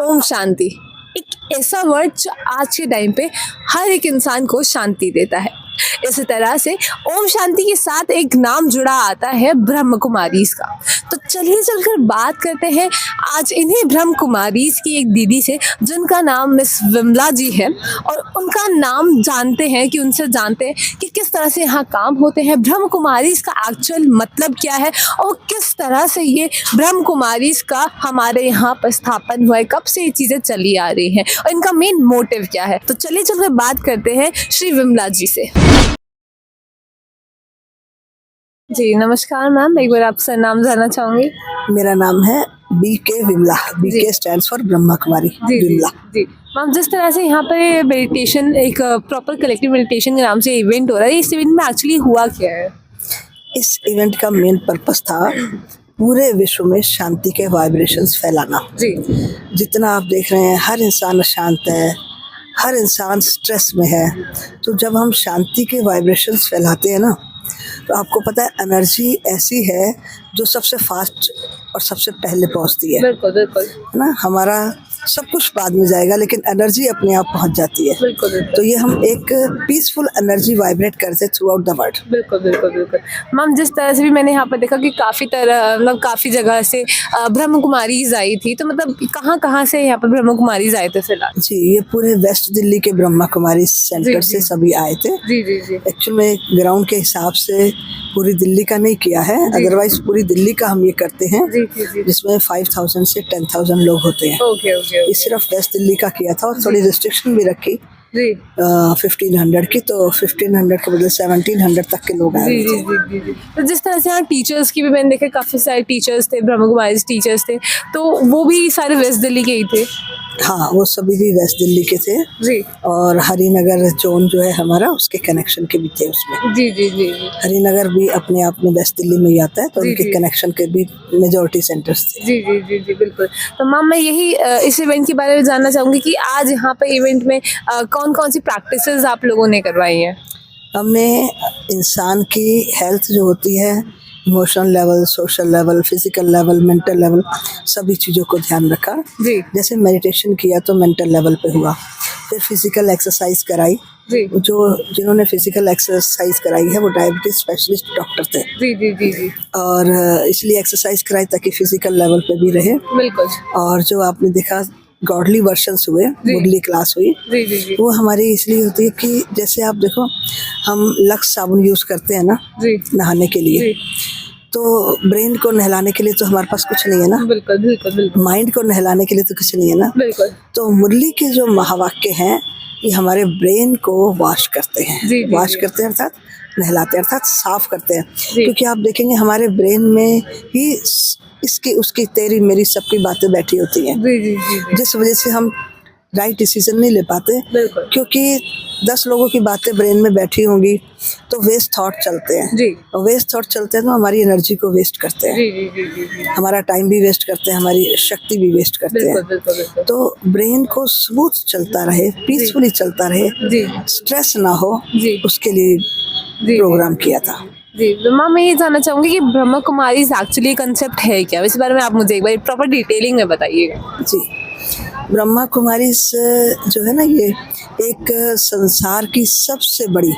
ओम शांति एक ऐसा वर्ड जो आज के टाइम पे हर एक इंसान को शांति देता है। इसी तरह से ओम शांति के साथ एक नाम जुड़ा आता है ब्रह्म कुमारीज का। तो चलिए चलकर बात करते हैं आज इन्हीं ब्रह्म कुमारीज की एक दीदी से जिनका नाम मिस विमला जी है, और उनका नाम जानते हैं कि उनसे जानते हैं कि किस तरह से यहाँ काम होते हैं, ब्रह्म कुमारीज का एक्चुअल मतलब क्या है और किस तरह से ये ब्रह्म कुमारीज का हमारे यहाँ पर स्थापन हुआ है, कब से ये चीज़ें चली आ रही हैं और इनका मेन मोटिव क्या है। तो चलिए चलकर बात करते हैं श्री विमला जी से। जी नमस्कार मैम, एक बार आपसे नाम जानना चाहूँगी। मेरा नाम है BK Vimla. BK stands for Brahma Kumari Vimla. जी मैम, जिस तरह से यहाँ पे मेडिटेशन एक प्रॉपर कलेक्टिव मेडिटेशन के नाम से इवेंट हो रहा है, इस इवेंट में एक्चुअली हुआ क्या है? इस इवेंट का मेन पर्पस था पूरे विश्व में शांति के वाइब्रेशंस फैलाना। जी जितना आप देख रहे हैं हर इंसान अशांत है, हर इंसान स्ट्रेस में है, तो जब हम शांति के वाइब्रेशंस फैलाते हैं ना, तो आपको पता है एनर्जी ऐसी है जो सबसे फास्ट और सबसे पहले पहुंचती है। बिल्कुल बिल्कुल, है ना, हमारा सब कुछ बाद में जाएगा लेकिन एनर्जी अपने आप पहुंच जाती है। बिल्कुल बिल्कुल, तो ये हम एक पीसफुल एनर्जी वाइब्रेट करते थ्रू आउट द वर्ल्ड। बिल्कुल बिल्कुल बिल्कुल मैम, जिस तरह से भी मैंने यहाँ पर देखा कि काफ़ी तरह मतलब काफ़ी जगह से ब्रह्म कुमारीज आई थी, तो मतलब कहाँ से यहाँ पर ब्रह्म कुमारीज आए थे फिलहाल? जी, ये पूरे वेस्ट दिल्ली के ब्रह्मा कुमारी सेंटर से सभी आए थे। जी जी जी, एक्चुअल में ग्राउंड के हिसाब से पूरी दिल्ली का नहीं किया है, अदरवाइज पूरी दिल्ली का हम ये करते हैं जी जी जी, जिसमें 5000 से 10,000 लोग होते हैं। ओके ओके ये सिर्फ वेस्ट दिल्ली का किया था और थोड़ी रिस्ट्रिक्शन भी रखी जी 1500 की, तो 1500 के बदले 1700 तक के लोग आए जी थे। जी जी जी जी। तो जिस तरह से यहाँ टीचर्स की भी मैंने देखा, काफ़ी सारे टीचर्स थे, ब्रह्म कुमारीज टीचर्स थे, तो वो भी सारे वेस्ट दिल्ली के ही थे? हाँ, वो सभी भी वेस्ट दिल्ली के थे जी और हरिनगर जोन जो है हमारा उसके कनेक्शन के भी थे उसमें। जी जी जी जी हरिनगर भी अपने आप में वेस्ट दिल्ली में ही आता है, तो जी, उनके जी। कनेक्शन के भी मेजॉरिटी सेंटर्स थे। जी जी जी जी बिल्कुल। तो मैम मैं यही इस इवेंट के बारे में जानना चाहूँगी कि आज यहाँ पे इवेंट में कौन कौन सी प्रैक्टिसेस आप लोगों ने करवाई हैं? हमने इंसान की हेल्थ जो होती है, emotional level, social level, physical level, mental level, सभी चीज़ों को ध्यान रखा। जी जैसे मेडिटेशन किया तो मेंटल लेवल पे हुआ, फिर फिजिकल एक्सरसाइज कराई। जी जिन्होंने फिजिकल एक्सरसाइज कराई है वो डायबिटीज स्पेशलिस्ट डॉक्टर थे, जी जी जी जी और इसलिए एक्सरसाइज कराई ताकि फिजिकल लेवल पे भी रहे। बिल्कुल। और जो आपने देखा गॉडली वर्शंस हुए, मुरली क्लास हुई, जी जी जी वो हमारी इसलिए होती है कि जैसे आप देखो हम लक्स साबुन यूज़ करते हैं ना जी नहाने के लिए, जी तो ब्रेन को नहलाने के लिए तो हमारे पास कुछ नहीं है ना, बिल्कुल बिल्कुल बिल्कुल माइंड को नहलाने के लिए तो कुछ नहीं है ना। बिल्कुल। तो मुरली के जो महावाक्य हैं ये हमारे ब्रेन को वॉश करते हैं। जी, जी, वॉश जी। करते हैं अर्थात नहलाते हैं, अर्थात साफ करते हैं। जी। क्योंकि आप देखेंगे हमारे ब्रेन में ही इसकी उसकी तेरी मेरी सबकी बातें बैठी होती हैं, जी जी जी जी जिस वजह से हम राइट डिसीजन नहीं ले पाते। बिल्कुल। क्योंकि 10 लोगों की बातें ब्रेन में बैठी होंगी तो वेस्ट थॉट चलते हैं, जी और वेस्ट थॉट चलते हैं तो हमारी एनर्जी को वेस्ट करते हैं, जी जी जी जी जी हमारा टाइम भी वेस्ट करते हैं, हमारी शक्ति भी वेस्ट करते बिल्कुल हैं। बिल्कुल बिल्कुल। तो ब्रेन को स्मूथ चलता रहे, पीसफुली चलता रहे, जी स्ट्रेस ना हो, जी उसके लिए जी प्रोग्राम किया था। जी, तो मैम मैं ये जानना चाहूँगी कि ब्रह्म कुमारीज एक्चुअली कंसेप्ट है क्या? इस बारे में आप मुझे एक बार प्रॉपर डिटेलिंग में बताइएगा। जी, ब्रह्मा कुमारी जो है ना, ये एक संसार की सबसे बड़ी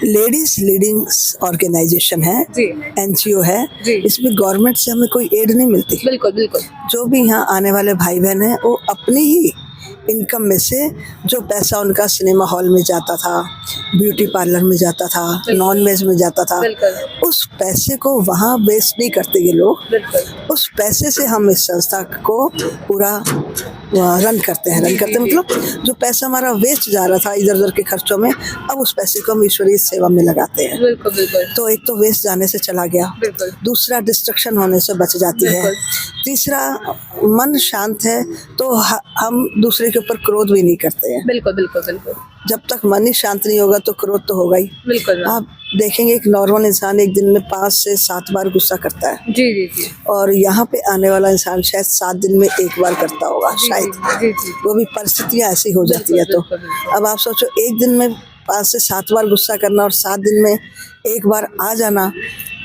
लेडीज लीडिंग ऑर्गेनाइजेशन है, जी NGO है। जी इसमें गवर्नमेंट से हमें कोई एड नहीं मिलती। बिल्कुल बिल्कुल जो भी यहाँ आने वाले भाई बहन हैं वो अपनी ही इनकम में से जो पैसा उनका सिनेमा हॉल में जाता था, ब्यूटी पार्लर में जाता था, नॉन वेज में जाता था, बिल्कुल उस पैसे को वहाँ वेस्ट नहीं करते ये लोग। बिल्कुल उस पैसे से हम इस संस्था को पूरा रन करते हैं। रन करते मतलब जो पैसा हमारा वेस्ट जा रहा था इधर उधर के खर्चों में, अब उस पैसे को हम ईश्वरीय सेवा में लगाते हैं। बिल्कुल बिल्कुल तो एक तो वेस्ट जाने से चला गया, बिल्कुल दूसरा डिस्ट्रक्शन होने से बच जाती है, बिल्कुल। तीसरा मन शांत है तो हम दूसरे के ऊपर क्रोध भी नहीं करते हैं। बिल्कुल बिल्कुल बिल्कुल जब तक मन ही शांत नहीं होगा तो क्रोध तो होगा ही। बिल्कुल मैम। आप देखेंगे एक नॉर्मल इंसान एक दिन में 5 से 7 बार गुस्सा करता है, जी जी जी और यहाँ पे आने वाला इंसान शायद 7 दिन में 1 बार करता होगा जी शायद। जी जी वो भी परिस्थितियाँ ऐसी हो जाती है। तो बिल्कुल, बिल्कुल। अब आप सोचो एक दिन में 5 से 7 बार गुस्सा करना और 7 दिन में 1 बार आ जाना,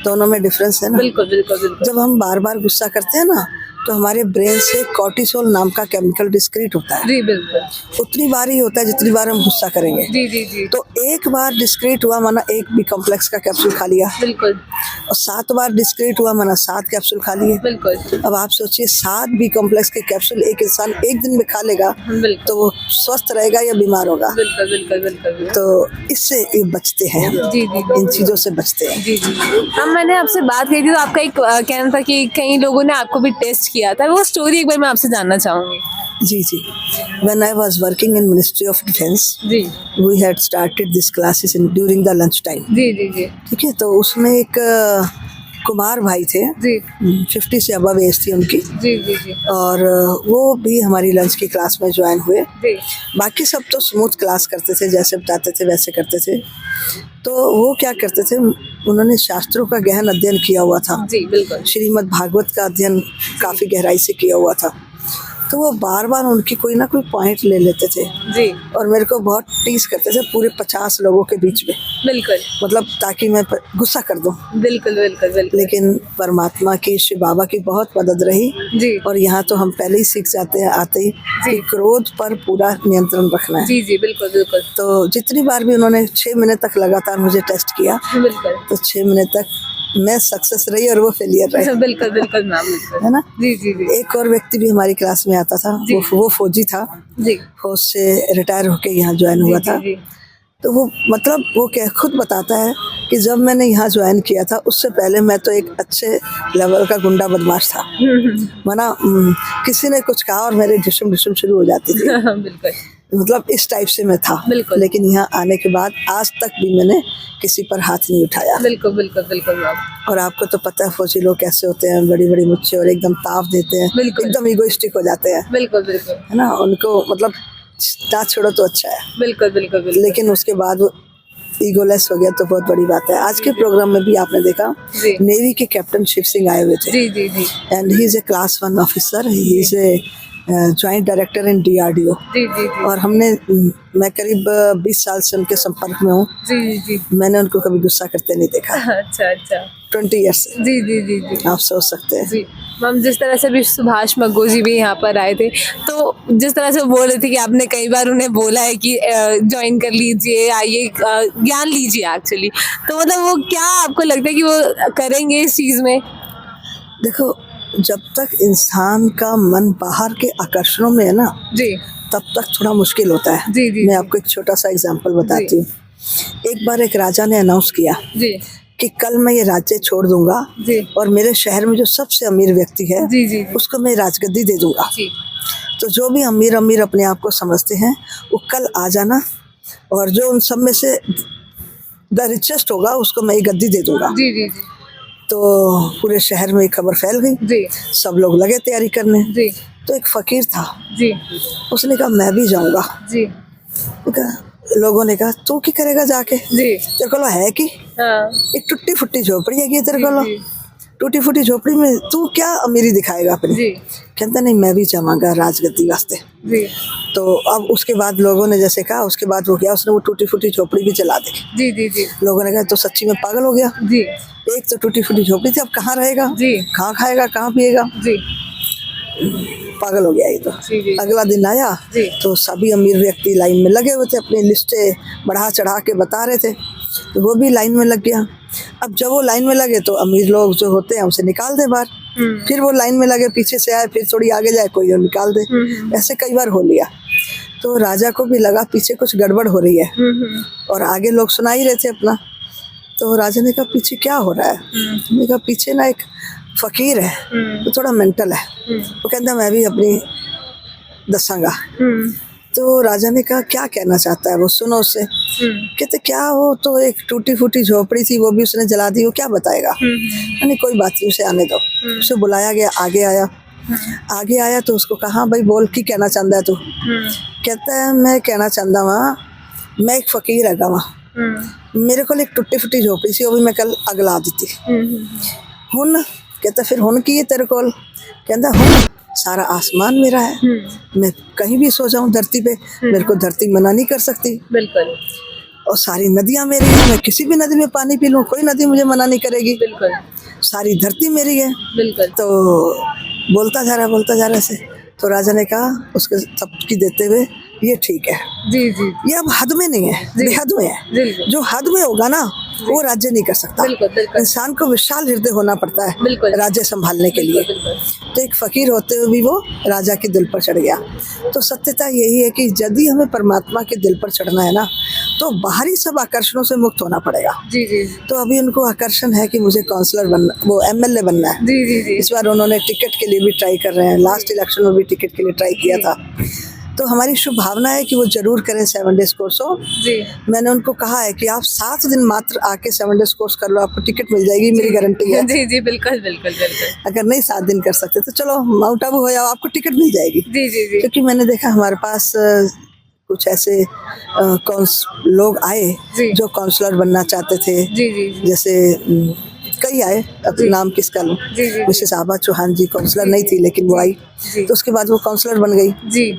दोनों में डिफरेंस है ना। बिल्कुल बिल्कुल बिल्कुल जब हम बार बार गुस्सा करते हैं ना तो हमारे ब्रेन से कॉर्टिसोल नाम का केमिकल डिस्क्रीट होता है। जी बिल्कुल। उतनी बार ही होता है जितनी बार हम गुस्सा करेंगे। जी जी जी। तो एक बार डिस्क्रीट हुआ माना एक बी कॉम्प्लेक्स का कैप्सूल खा लिया, बिल्कुल और 7 बार डिस्क्रीट हुआ माना 7 कैप्सूल खा लिए। बिल्कुल अब आप सोचिए 7 बी कॉम्प्लेक्स के कैप्सूल एक इंसान एक दिन में खा लेगा बिल्कुल तो वो स्वस्थ रहेगा या बीमार होगा? बिल्कुल बिल्कुल बिल्कुल। तो इससे ये बचते हैं हम, जी जी इन चीज़ों से बचते हैं। जी जी। हम मैंने आपसे बात करी थी तो आपका एक कहना था कि कई लोगों ने आपको भी टेस्ट किया था, वो स्टोरी एक बार मैं आपसे जानना चाहूंगी। जी जी। When I was working in Ministry of Defense, ji we had started this classes in during the lunch time। जी जी जी ठीक है, तो उसमें एक कुमार भाई थे, जी 50 से अबव एज थी उनकी, जी जी जी और वो भी हमारी लंच की क्लास में ज्वाइन हुए। जी बाकी सब तो स्मूथ क्लास करते थे, जैसे बताते थे वैसे करते थे। तो वो क्या करते थे, उन्होंने शास्त्रों का गहन अध्ययन किया हुआ था, जी बिल्कुल श्रीमद् भागवत का अध्ययन काफ़ी गहराई से किया हुआ था। तो वो बार बार उनकी कोई ना कोई पॉइंट ले लेते थे जी और मेरे को बहुत टीज करते थे पूरे 50 लोगों के बीच में, बिल्कुल मतलब ताकि मैं गुस्सा कर दूं। बिल्कुल बिल्कुल बिल्कुल। लेकिन परमात्मा की, शिव बाबा की बहुत मदद रही। जी और यहाँ तो हम पहले ही सीख जाते हैं आते ही कि क्रोध पर पूरा नियंत्रण रखना है। जी जी बिल्कुल बिल्कुल तो जितनी बार भी उन्होंने 6 महीने तक लगातार मुझे टेस्ट किया, बिल्कुल तो 6 महीने तक मैं सक्सेस रही और वो फेलियर रहे, बिल्कुल बिल्कुल मैम बिल्कुल। है ना। जी जी जी एक और व्यक्ति भी हमारी क्लास में आता था, वो फौजी था, जी फौज से रिटायर होके यहाँ ज्वाइन हुआ था। जी तो वो मतलब वो क्या खुद बताता है कि जब मैंने यहाँ ज्वाइन किया था उससे पहले मैं तो एक अच्छे लेवल का गुंडा बदमाश था। माना किसी ने कुछ कहा और मेरे ढिशुम ढिशुम शुरू हो जाती थी, बिल्कुल मतलब इस टाइप से मैं था। बिल्कुल। लेकिन यहाँ आने के बाद आज तक भी मैंने किसी पर हाथ नहीं उठाया। बिल्कुल बिल्कुल बिल्कुल मैम। और आपको तो पता है फौजी लोग कैसे होते हैं, बड़ी बड़ी मुच्छे और एकदम ताव देते हैं, बिल्कुल। एकदम इगोइस्टिक हो जाते हैं, बिल्कुल बिल्कुल है ना। उनको मतलब ना छोड़ो तो अच्छा है, बिल्कुल बिल्कुल बिल्कुल। लेकिन उसके बाद वो ईगोलेस हो गया तो बहुत बड़ी बात है। आज के प्रोग्राम में भी आपने देखा जी नेवी के कैप्टन शिव सिंह आए हुए थे, जी जी जी and he is a class 1 officer, he is a joint director in DRDO। जी जी जी और मैं करीब 20 साल से उनके संपर्क में हूँ। जी जी जी। मैंने उनको कभी गुस्सा करते नहीं देखा, अच्छा अच्छा 20 ईयर्स से, जी जी जी जी आप सोच सकते हैं। जी मैम। जिस तरह से भी सुभाष मग्गो जी भी यहाँ पर आए थे, तो जिस तरह से वो बोल रहे थे कि आपने कई बार उन्हें बोला है कि ज्वाइन कर लीजिए, आइए ज्ञान लीजिए एक्चुअली, तो मतलब वो क्या आपको लगता है कि वो करेंगे इस चीज़ में? देखो, जब तक इंसान का मन बाहर के आकर्षणों में है ना, जी तब तक थोड़ा मुश्किल होता है। जी जी मैं आपको एक छोटा सा एग्जांपल बताती हूँ। एक बार एक राजा ने अनाउंस किया जी कि कल मैं ये राज्य छोड़ दूंगा जी और मेरे शहर में जो सबसे अमीर व्यक्ति है जी जी उसको मैं राजगद्दी दे दूंगा। जी तो जो भी अमीर अमीर अपने आप को समझते हैं वो कल आ जाना, और जो उन सब में से द रिचेस्ट होगा उसको मैं ये गद्दी दे दूंगा। जी जी जी तो पूरे शहर में ये खबर फैल गई, जी सब लोग लगे तैयारी करने। जी तो एक फकीर था, जी उसने कहा मैं भी जाऊंगा। जी लोगों ने कहा तू क्या करेगा जाके, जी तेरे को है कि हाँ एक टूटी फुट्टी झोपड़ी है तेरे को, जी टूटी फुट्टी झोपड़ी में तू क्या अमीरी दिखाएगा अपनी। जी कहता नहीं मैं भी जाऊंगा राजगद्दी वास्ते। जी तो अब उसके बाद लोगों ने जैसे कहा, उसके बाद वो गया, उसने वो टूटी फुटी झोपड़ी भी जला दी। जी जी जी लोगों ने कहा तो सच्ची में पागल हो गया, जी एक तो टूटी फुटी झोपड़ी थी, अब कहाँ रहेगा, जी कहाँ खाएगा, कहाँ पिएगा, जी पागल हो गया ये तो। जी जी अगला दिन आया जी तो सभी अमीर व्यक्ति लाइन में लगे हुए थे, अपनी लिस्टें बढ़ा चढ़ा के बता रहे थे, तो वो भी लाइन में लग गया। अब जब वो लाइन में लगे तो अमीर लोग जो होते हैं उसे निकाल दे बाहर, फिर वो लाइन में लगे, पीछे से आए, फिर थोड़ी आगे जाए, कोई और निकाल दे, ऐसे कई बार हो लिया। तो राजा को भी लगा पीछे कुछ गड़बड़ हो रही है, और आगे लोग सुना ही रहे थे अपना। तो राजा ने कहा पीछे क्या हो रहा है? मैंने कहा पीछे ना एक फकीर है, तो थोड़ा मेंटल है, वो कहता मैं भी अपनी दसांगा। तो राजा ने कहा क्या कहना चाहता है वो, सुनो उससे। कहते क्या, वो तो एक टूटी फूटी झोपड़ी थी वो भी उसने जला दी, वो क्या बताएगा। नहीं कोई बात नहीं, उसे आने दो। उसे बुलाया गया, आगे आया। आगे आया तो उसको कहा भाई बोल की कहना चाहता है तू। कहता है मैं कहना चाहता वहाँ, मैं एक फकीर है वहाँ, मेरे को एक टूटी फुटी झोपड़ी सी, वो भी मैं कल अगला दी थी। हुन कहता फिर हुन की है तेरे को? कहता हुन सारा आसमान मेरा है, मैं कहीं भी सो जाऊं धरती पे, मेरे को धरती मना नहीं कर सकती। बिल्कुल। और सारी नदियां मेरी हैं, मैं किसी भी नदी में पानी पी लूं, कोई नदी मुझे मना नहीं करेगी। बिल्कुल। सारी धरती मेरी है। बिल्कुल। तो बोलता जा रहा ऐसे, तो राजा ने कहा उसके सबकी देते हुए, ये ठीक है, जी जी ये अब हद में नहीं है, जी। बेहद में है। बिल्कुल जो हद में होगा ना वो राज्य नहीं कर सकता। बिल्कुल बिल्कुल इंसान को विशाल हृदय होना पड़ता है बिल्कुल। राज्य संभालने के लिए। बिल्कुल तो एक फकीर होते हुए भी वो राजा के दिल पर चढ़ गया। तो सत्यता यही है कि यदि हमें परमात्मा के दिल पर चढ़ना है ना, तो बाहरी सब आकर्षणों से मुक्त होना पड़ेगा। जी जी तो अभी उनको आकर्षण है कि मुझे काउंसलर बनना, वो एमएलए बनना है। जी जी जी इस बार उन्होंने टिकट के लिए भी ट्राई कर रहे हैं, लास्ट इलेक्शन में भी टिकट के लिए ट्राई किया था। तो हमारी शुभ भावना है कि वो जरूर करें 7 डेज कोर्स हो। जी मैंने उनको कहा है कि आप 7 दिन मात्र आके 7 डेज कोर्स कर लो, आपको टिकट मिल जाएगी, मेरी गारंटी है। जी जी बिल्कुल बिल्कुल बिल्कुल अगर नहीं 7 दिन कर सकते तो चलो माउंट आबू हो जाओ, आपको टिकट मिल जाएगी। जी जी जी क्योंकि मैंने देखा हमारे पास कुछ ऐसे लोग आए जी। जो काउंसलर बनना चाहते थे। जी जी जी जैसे कई आए, अब जी। नाम किसका लूं। जी जी जी मिसेस आबा चौहान जी काउंसलर नहीं थी, लेकिन वो आई, जी तो उसके बाद वो काउंसलर बन गई। जी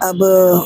अब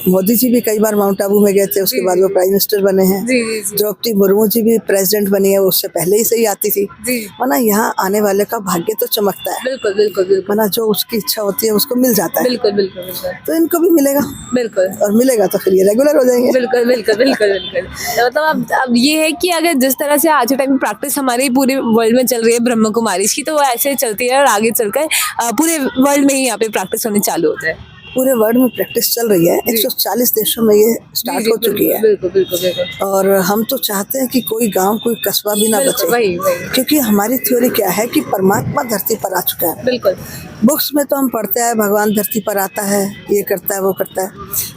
मोदी जी भी कई बार माउंट आबू में गए थे, उसके जी, बाद जी, वो जी। प्राइम मिनिस्टर बने हैं। जी जी जी द्रौपदी मुर्मू जी भी प्रेसिडेंट बनी है, वो उससे पहले ही से ही आती थी। जी वरना यहाँ आने वाले का भाग्य तो चमकता है, बिल्कुल बिल्कुल बिल्कुल वरना जो उसकी इच्छा होती है उसको मिल जाता है। बिल्कुल बिल्कुल बिल्कुल तो इनको भी मिलेगा, बिल्कुल और मिलेगा तो फिर ये रेगुलर हो जाएंगे। बिल्कुल बिल्कुल बिल्कुल बिल्कुल तो मतलब अब ये है कि अगर जिस तरह से आज के टाइम में प्रैक्टिस हमारे पूरे वर्ल्ड में चल रही है ब्रह्म कुमारी की, तो वो ऐसे चलती है और आगे चलकर पूरे वर्ल्ड में ही यहाँ पे प्रैक्टिस होनी चालू हो जाए। पूरे वर्ल्ड में प्रैक्टिस चल रही है, जी। 140 देशों में ये स्टार्ट हो चुकी है। बिल्कुल बिल्कुल बिल्कुल और हम तो चाहते हैं कि कोई गांव कोई कस्बा भी ना बचे, वही वही क्योंकि हमारी थ्योरी क्या है कि परमात्मा धरती पर आ चुका है। बिल्कुल बुक्स में तो हम पढ़ते हैं भगवान धरती पर आता है, ये करता है वो करता है,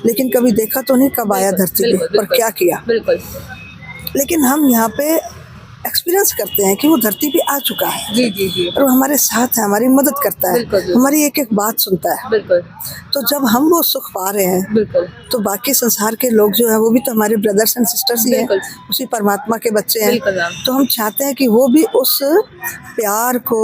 लेकिन कभी देखा तो नहीं कब आया धरती पे बिल्कुल, और क्या किया। बिल्कुल लेकिन हम यहाँ पे एक्सपीरियंस करते हैं कि वो धरती पे आ चुका है जी जी जी और वो हमारे साथ है, हमारी मदद करता है, बिल्कुल, बिल्कुल। हमारी एक एक बात सुनता है। बिल्कुल तो जब हम वो सुख पा रहे हैं बिल्कुल तो बाकी संसार के लोग जो है वो भी तो हमारे ब्रदर्स एंड सिस्टर्स ही हैं, बिल्कुल। उसी परमात्मा के बच्चे हैं। बिल्कुल मैम। तो हम चाहते हैं कि वो भी उस प्यार को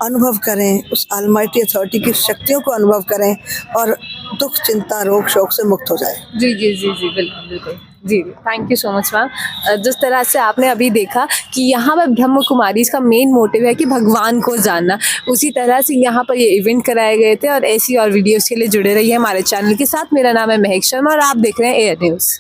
अनुभव करें, उस ऑलमाइटी अथॉरिटी की शक्तियों को अनुभव करें और दुख चिंता रोग शोक से मुक्त हो जाए। जी जी जी जी बिल्कुल बिल्कुल जी thank you so much ma'am. जिस तरह से आपने अभी देखा कि यहाँ पर ब्रह्म कुमारी का मेन मोटिव है कि भगवान को जानना, उसी तरह से यहाँ पर ये इवेंट कराए गए थे। और ऐसी और वीडियोस के लिए जुड़े रहिए हमारे चैनल के साथ। मेरा नाम है महक शर्मा और आप देख रहे हैं एयर न्यूज़।